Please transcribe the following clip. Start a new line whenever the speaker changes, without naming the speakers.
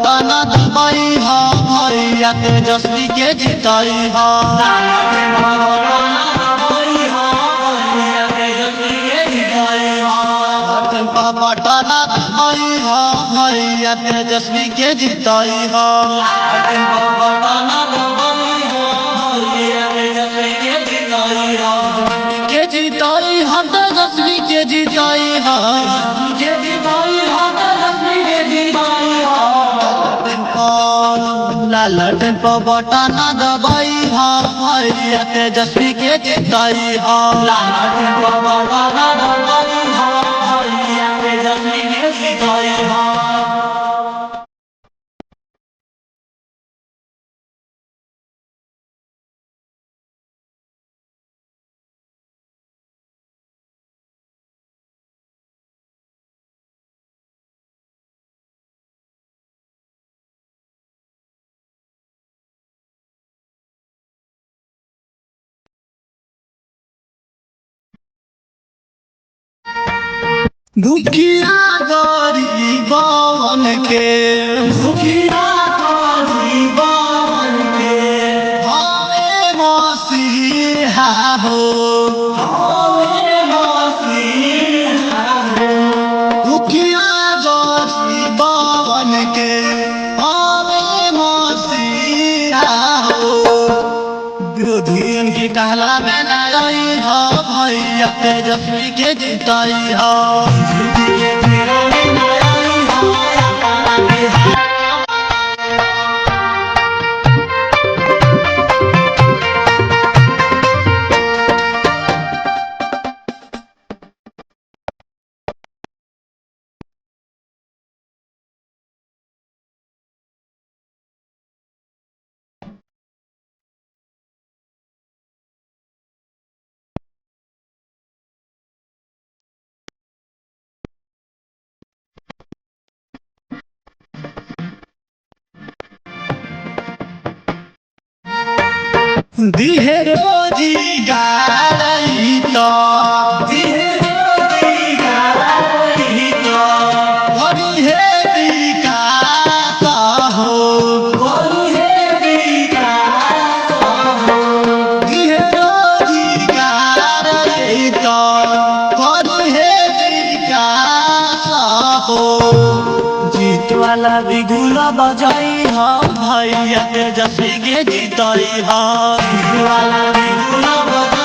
Button दबाई हा भैया तेजस्वी के जिताई हा। बटन दबाई हा भैया तेजस्वी के जिताई हा। के जिताई हा तेजस्वी के जिताई हा। लालटेन पर बटन दबाई हा भैया तेजस्वी के जिताई हा। लालटेन पर बटन दबाई हा भैया तेजस्वी के जिताई हा। दुखिया गरीबन के दुखिया गरीबन के हमें मसीहा हो। हमें मसीहा हो। दुखिया गरीबन के हमें मसीहा हो। विरोधियन की कहला में नहीं हो भैया तेजस्वी के जिताई हो। दिहे रोजगार तो दिहे रोजगार तो बड़ी है विकास हो। बड़ी है विकास हो। दिहे रोजगार तो बड़ी है विकास हो। जीत वाला बिगुला बजाई हा भैया तेजस्वी के जिताई हा। जीत वाला बिगुला बजाई